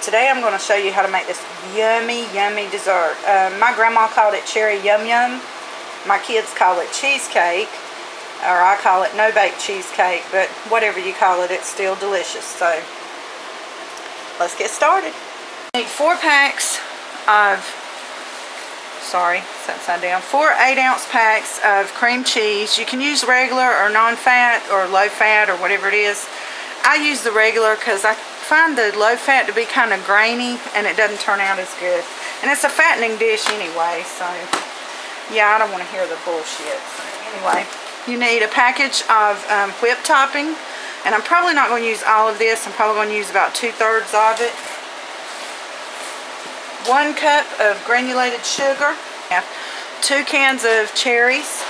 Today I'm going to show you how to make this yummy, yummy dessert. My grandma called it cherry yum yum. My kids call it cheesecake, or I call it no-bake cheesecake, but whatever you call it, it's still delicious. So let's get started. You need 4 packs of, sorry, it's upside down, 4 8-ounce packs of cream cheese. You can use regular or non-fat or low-fat or whatever it is. I use the regular because I find the low-fat to be kind of grainy and it doesn't turn out as good. And it's a fattening dish anyway, so yeah, I don't want to hear the bullshit. So anyway, you need a package of whipped topping, and I'm probably not going to use all of this. I'm probably going to use about 2/3 of it. 1 cup of granulated sugar. 2 cans of cherries.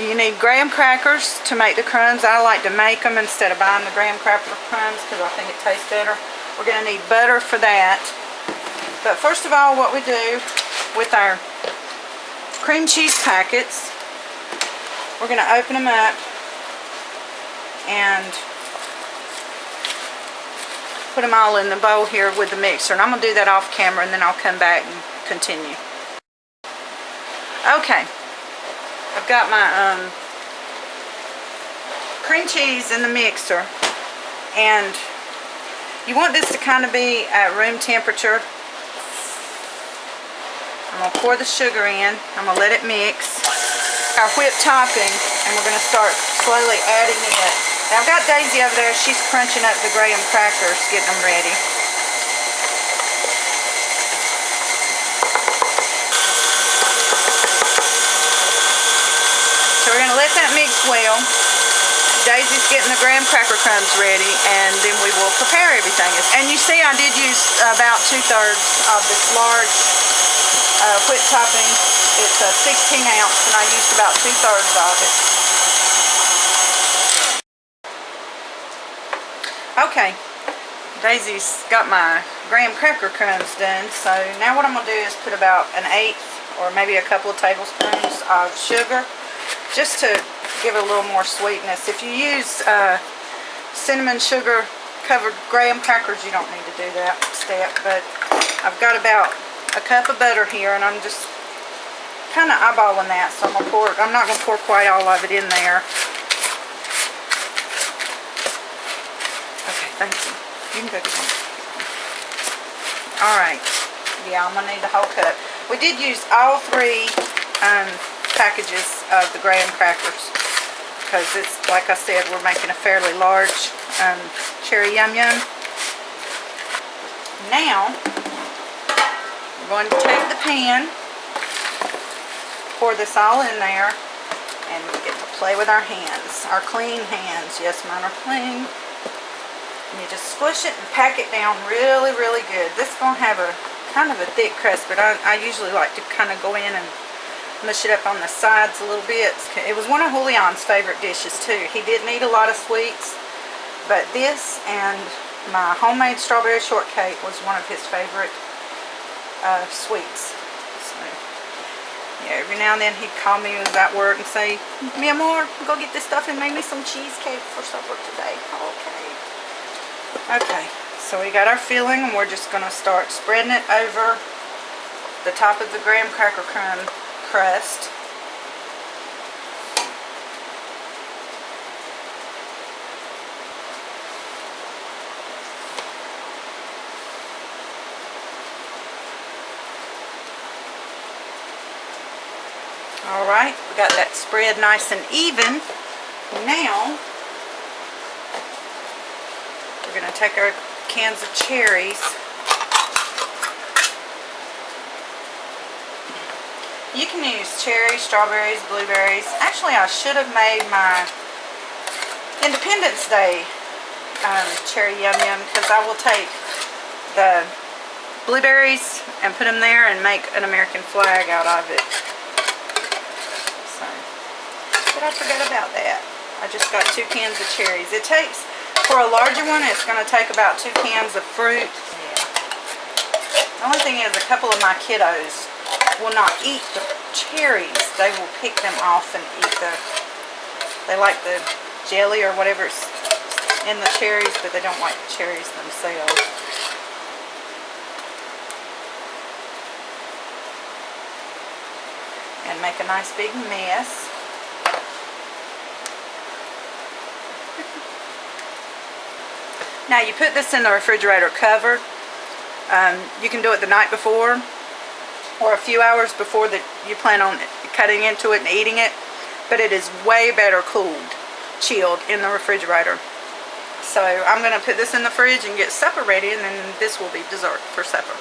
You need graham crackers to make the crumbs. I like to make them instead of buying the graham cracker crumbs because I think it tastes better. We're going to need butter for that. But first of all, what we do with our cream cheese packets, we're going to open them up and put them all in the bowl here with the mixer. And I'm going to do that off camera, and then I'll come back and continue. Okay. I've got my cream cheese in the mixer, and you want this to kind of be at room temperature. I'm going to pour the sugar in. I'm going to let it mix. Our whipped topping, and we're going to start slowly adding it. Now I've got Daisy over there. She's crunching up the graham crackers, getting them ready. So we're going to let that mix well. Daisy's getting the graham cracker crumbs ready, and then we will prepare everything. And you see I did use about 2/3 of this large whipped topping. It's a 16 ounce, and I used about 2/3 of it. Okay, Daisy's got my graham cracker crumbs done, so now what I'm going to do is put about 1/8 or maybe a couple of tablespoons of sugar, just to give it a little more sweetness. If you use cinnamon sugar covered graham crackers, you don't need to do that step. But I've got about a cup of butter here, and I'm just kind of eyeballing that. So I'm not going to pour quite all of it in there. Okay, thank you. You can go get it. Alright. Yeah, I'm going to need the whole cup. We did use all 3 packages of the graham crackers because it's, like I said, we're making a fairly large cherry yum yum. Now we're going to take the pan, pour this all in there, and we get to play with our hands, our clean hands. Yes, mine are clean. And you just squish it and pack it down really, really good. This is going to have a kind of a thick crust, but I usually like to kind of go in and mush it up on the sides a little bit. It was one of Julian's favorite dishes too. He didn't eat a lot of sweets, but this and my homemade strawberry shortcake was one of his favorite sweets. So, yeah, every now and then he'd call me when he was at work and say, "Mi amor, go get this stuff and make me some cheesecake for supper today." Okay, so we got our filling, and we're just going to start spreading it over the top of the graham cracker crumb crust. Alright, we got that spread nice and even. Now we're going to take our cans of cherries. You can use cherries, strawberries, blueberries. Actually, I should have made my Independence Day cherry yum yum, because I will take the blueberries and put them there and make an American flag out of it. So, but I forgot about that. I just got 2 cans of cherries. It takes, for a larger one, it's going to take about 2 cans of fruit. Yeah. The only thing is, a couple of my kiddos will not eat the cherries. They will pick them off and eat they like the jelly or whatever it's in the cherries, but they don't like the cherries themselves. And make a nice big mess. Now you put this in the refrigerator covered. You can do it the night before or a few hours before that you plan on cutting into it and eating it. But it is way better cooled, chilled in the refrigerator. So I'm going to put this in the fridge and get supper ready, and then this will be dessert for supper.